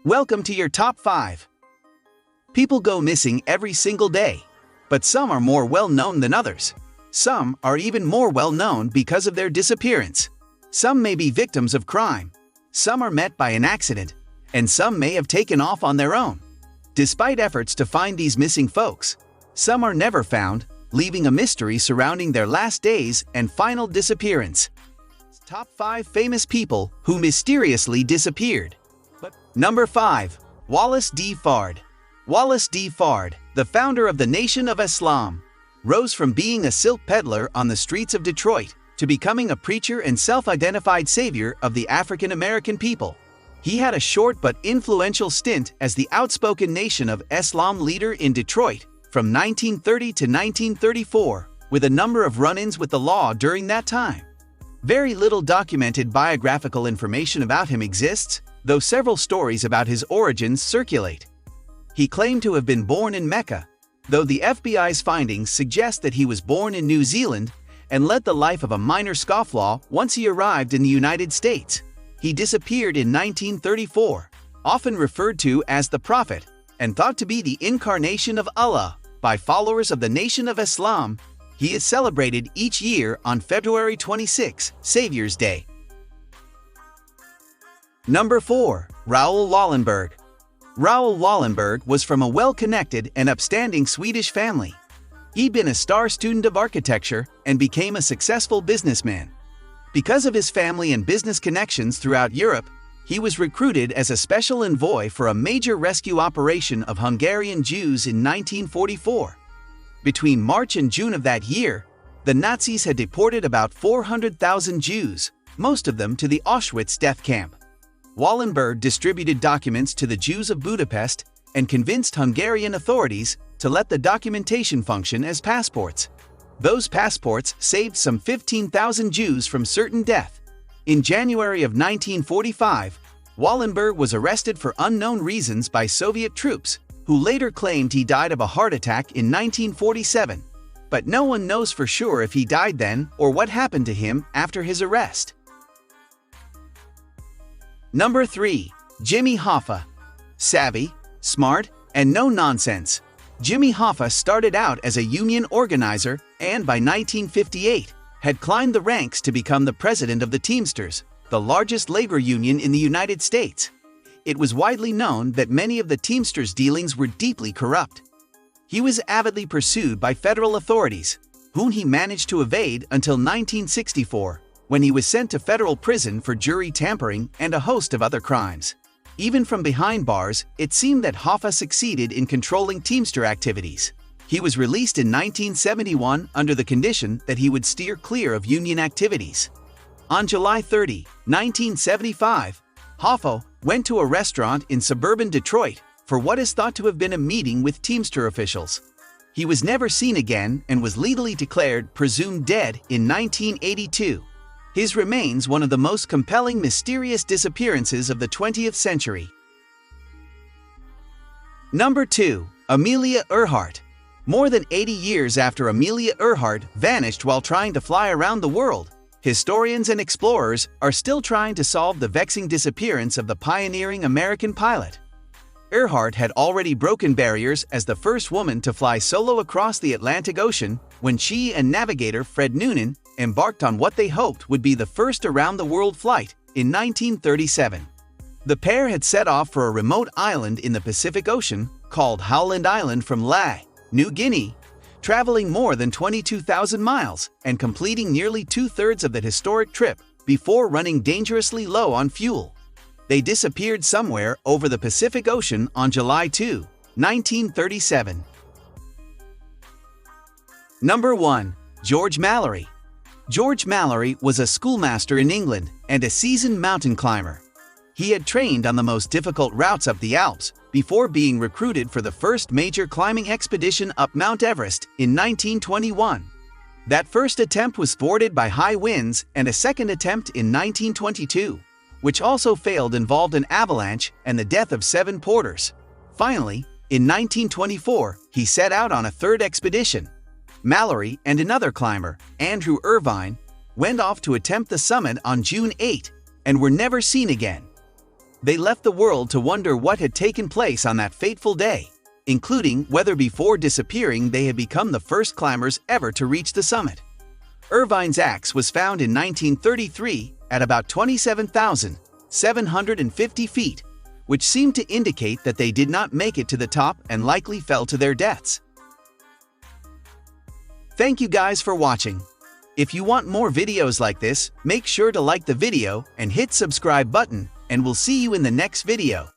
Welcome to your top 5. People go missing every single day, but some are more well-known than others. Some are even more well-known because of their disappearance. Some may be victims of crime. Some are met by an accident, and some may have taken off on their own. Despite efforts to find these missing folks, some are never found, leaving a mystery surrounding their last days and final disappearance. Top 5 famous people who mysteriously disappeared. Number 5. Wallace D. Fard. Wallace D. Fard, the founder of the Nation of Islam, rose from being a silk peddler on the streets of Detroit to becoming a preacher and self-identified savior of the African American people. He had a short but influential stint as the outspoken Nation of Islam leader in Detroit from 1930 to 1934, with a number of run-ins with the law during that time. Very little documented biographical information about him exists, though several stories about his origins circulate. He claimed to have been born in Mecca, though the FBI's findings suggest that he was born in New Zealand and led the life of a minor scofflaw once he arrived in the United States. He disappeared in 1934, often referred to as the Prophet, and thought to be the incarnation of Allah by followers of the Nation of Islam. He is celebrated each year on February 26, Savior's Day. Number 4. Raoul Wallenberg. Raoul Wallenberg was from a well-connected and upstanding Swedish family. He'd been a star student of architecture and became a successful businessman. Because of his family and business connections throughout Europe, he was recruited as a special envoy for a major rescue operation of Hungarian Jews in 1944. Between March and June of that year, the Nazis had deported about 400,000 Jews, most of them to the Auschwitz death camp. Wallenberg distributed documents to the Jews of Budapest and convinced Hungarian authorities to let the documentation function as passports. Those passports saved some 15,000 Jews from certain death. In January of 1945, Wallenberg was arrested for unknown reasons by Soviet troops, who later claimed he died of a heart attack in 1947. But no one knows for sure if he died then or what happened to him after his arrest. Number 3. Jimmy Hoffa. Savvy, smart, and no nonsense, Jimmy Hoffa started out as a union organizer and by 1958 had climbed the ranks to become the president of the Teamsters, the largest labor union in the United States. It was widely known that many of the Teamsters' dealings were deeply corrupt. He was avidly pursued by federal authorities, whom he managed to evade until 1964, when he was sent to federal prison for jury tampering and a host of other crimes. Even from behind bars, it seemed that Hoffa succeeded in controlling Teamster activities. He was released in 1971 under the condition that he would steer clear of union activities. On July 30, 1975, Hoffa went to a restaurant in suburban Detroit for what is thought to have been a meeting with Teamster officials. He was never seen again and was legally declared presumed dead in 1982. His remains one of the most compelling mysterious disappearances of the 20th century. Number 2. Amella Earhart. More than 80 years after Amella Earhart vanished while trying to fly around the world, historians and explorers are still trying to solve the vexing disappearance of the pioneering American pilot. Earhart had already broken barriers as the first woman to fly solo across the Atlantic Ocean when she and navigator Fred Noonan embarked on what they hoped would be the first around-the-world flight in 1937. The pair had set off for a remote island in the Pacific Ocean called Howland Island from Lae, New Guinea, traveling more than 22,000 miles and completing nearly two-thirds of the historic trip before running dangerously low on fuel. They disappeared somewhere over the Pacific Ocean on July 2, 1937. Number 1. George Mallory. George Mallory was a schoolmaster in England and a seasoned mountain climber. He had trained on the most difficult routes up the Alps before being recruited for the first major climbing expedition up Mount Everest in 1921. That first attempt was thwarted by high winds, and a second attempt in 1922, which also failed, involved an avalanche and the death of 7 porters. Finally, in 1924, he set out on a third expedition. Mallory and another climber, Andrew Irvine, went off to attempt the summit on June 8 and were never seen again. They left the world to wonder what had taken place on that fateful day, including whether before disappearing they had become the first climbers ever to reach the summit. Irvine's axe was found in 1933 at about 27,750 feet, which seemed to indicate that they did not make it to the top and likely fell to their deaths. Thank you guys for watching. If you want more videos like this, make sure to like the video and hit subscribe button, and we'll see you in the next video.